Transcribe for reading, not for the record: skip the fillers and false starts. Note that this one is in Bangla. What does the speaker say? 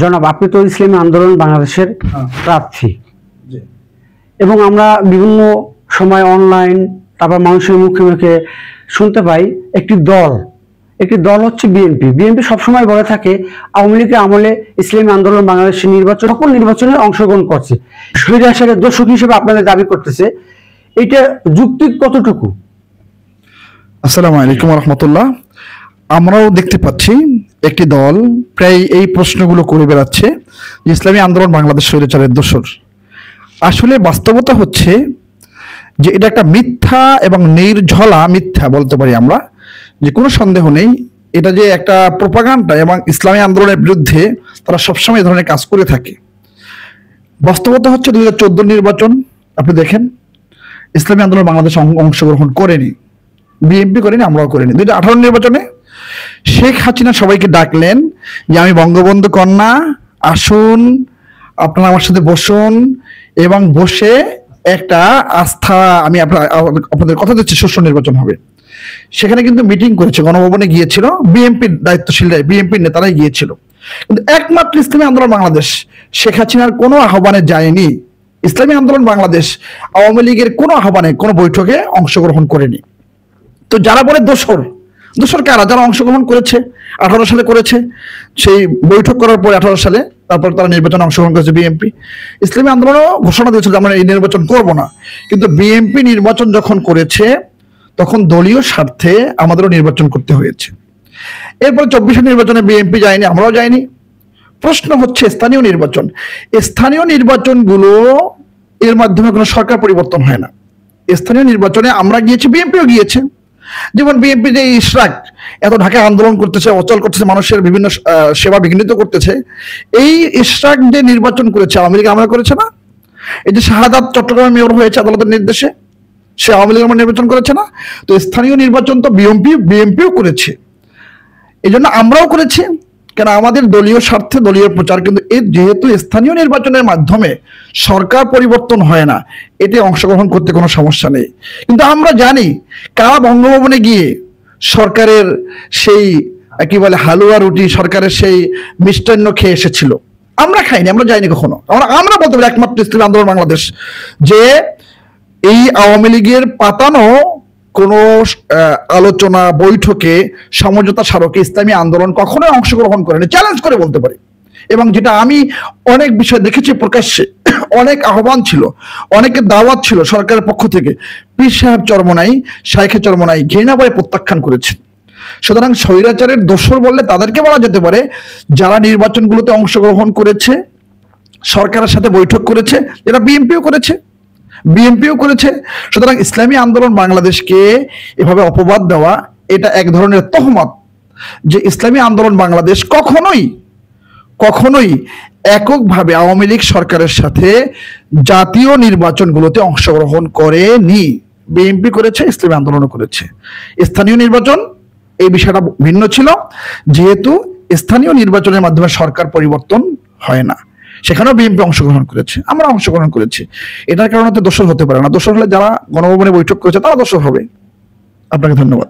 জনাব, আপনি তো ইসলামী আন্দোলন বাংলাদেশের প্রার্থী এবং আমরা বিভিন্ন সময় অনলাইন তারপর মানুষের মুখে মুখে শুনতে পাই একটি দল হচ্ছে বিএনপি। বিএনপি সবসময় বলে থাকে আওয়ামী লীগের আমলে ইসলামী আন্দোলন বাংলাদেশের সকল নির্বাচনে অংশগ্রহণ করছে, স্বৈরাচারের দোষক হিসেবে আপনাদের দাবি করতেছে। এটা যুক্তি কতটুকু? আসসালামু আলাইকুম রহমতুল্লাহ। আমরাও দেখতে পাচ্ছি একটি দল প্রায় এই প্রশ্নগুলো করে বেড়াচ্ছে যে ইসলামী আন্দোলন বাংলাদেশ স্বৈরাচারের দোসর। আসলে বাস্তবতা হচ্ছে যে এটা একটা মিথ্যা এবং নির্ঝলা মিথ্যা বলতে পারি আমরা, যে কোনো সন্দেহ নেই এটা যে একটা প্রোপাগান্ডা এবং ইসলামী আন্দোলনের বিরুদ্ধে তারা সবসময় এই ধরনের কাজ করে থাকে। বাস্তবতা হচ্ছে 2014 নির্বাচন আপনি দেখেন, ইসলামী আন্দোলন বাংলাদেশ অংশগ্রহণ করেনি, বিএনপি করেনি, আমরাও করিনি। 2018 নির্বাচনে শেখ হাসিনা সবাইকে ডাকলেন যে আমি বঙ্গবন্ধু কন্যা, আসুন আপনারা আমার সাথে বসুন এবং বসে একটা আস্থা আমি আপনাদের কথা দিচ্ছি সুষ্ঠু নির্বাচন হবে। সেখানে কিন্তু মিটিং করেছে, গণভবনে গিয়েছিল বিএনপির দায়িত্বশীলরাই, বিএনপির নেতারাই গিয়েছিল, কিন্তু একমাত্র ইসলামী আন্দোলন বাংলাদেশ শেখ হাসিনার কোনো আহ্বানে যায়নি। ইসলামী আন্দোলন বাংলাদেশ আওয়ামী লীগের কোনো আহ্বানে কোনো বৈঠকে অংশগ্রহণ করেনি। তো যারা বলে দোসর কারা? যারা অংশগ্রহণ করেছে 18 সালে করেছে, সেই বৈঠক করার পরে 18 সালে তারপর তারা নির্বাচনে অংশগ্রহণ করেছে বিএনপি। ইসলামী আন্দোলনও ঘোষণা দিয়েছিল যে আমরা এই নির্বাচন করব না, কিন্তু বিএনপি নির্বাচন যখন করেছে তখন দলীয় স্বার্থে আমাদেরও নির্বাচন করতে হয়েছে। এরপর 24 নির্বাচনে বিএনপি যায়নি, আমরাও যাইনি। প্রশ্ন হচ্ছে স্থানীয় নির্বাচনগুলো এর মাধ্যমে কোনো সরকার পরিবর্তন হয় না। স্থানীয় নির্বাচনে আমরা গিয়েছি, বিএনপিও গিয়েছে। যেমন বিএনপি যে ইশরাক এত ঢাকায় আন্দোলন করতেছে, অচল করতেছে, মানুষের বিভিন্ন সেবা বিঘ্নিত করতেছে, এই ইশরাক যে নির্বাচন করেছে আওয়ামী লীগ আমরা করেছে না? এই যে শাহাদাত চট্টগ্রামে মেয়র হয়েছে আদালতের নির্দেশে, সে আওয়ামী লীগ আমরা নির্বাচন করেছে না? তো স্থানীয় নির্বাচন তো বিএনপিও করেছে, এই জন্য আমরাও করেছি। কেন? আমাদের দলীয় স্বার্থে দলীয় প্রচার। কিন্তু যেহেতু স্থানীয় নির্বাচনের মাধ্যমে সরকার পরিবর্তন হয় না, এতে অংশগ্রহণ করতে কোনো সমস্যা নেই। কিন্তু আমরা জানি কারা বঙ্গভবনে গিয়ে সরকারের সেই কি বলে হালুয়া রুটি, সরকারের সেই মিষ্টান্ন খেয়ে এসেছিল। আমরা খাইনি, আমরা যাইনি কখনো। আমরা বলতে পারি একমাত্র ইসলামী আন্দোলন বাংলাদেশ যে এই আওয়ামী লীগের পাতানো কোনো আলোচনা, বৈঠকে, সমঝোতা স্মারকে ইসলামী আন্দোলন কখনোই অংশগ্রহণ করেনি, চ্যালেঞ্জ করে বলতে পারি। এবং যেটা আমি অনেক বিষয় দেখেছি প্রকাশ্যে, অনেক আহ্বান ছিল, অনেকের দাওয়াত ছিল সরকারের পক্ষ থেকে, পীর সাহেব চরমনাই, শাইখে চরমনাই ঘৃণা ভয়ে প্রত্যাখ্যান করেছেন। সুতরাং স্বৈরাচারের দোসর বললে তাদেরকে বলা যেতে পারে যারা নির্বাচনগুলোতে অংশগ্রহণ করেছে, সরকারের সাথে বৈঠক করেছে, যেটা বিএনপিও করেছে। সুতরাং ইসলামী আন্দোলন বাংলাদেশকে এভাবে অপবাদ দেওয়া, এটা এক ধরনের তহমত যে ইসলামী আন্দোলন বাংলাদেশ কখনোই এককভাবে আওয়ামী লীগ সরকারের সাথে জাতীয় নির্বাচনগুলোতে অংশগ্রহণ করেনি। বিএনপি করেছে, ইসলামী আন্দোলনও করেছে। স্থানীয় নির্বাচন এই বিষয়টা ভিন্ন ছিল, যেহেতু স্থানীয় নির্বাচনের মাধ্যমে সরকার পরিবর্তন হয় না, সেখানেও বিএনপি অংশগ্রহণ করেছে, আমরা অংশগ্রহণ করেছি। এটার কারণে তো দোষর হতে পারে না। দোষর হলে যারা গণভবনে বৈঠক করেছে তারা দোষর হবে। আপনাকে ধন্যবাদ।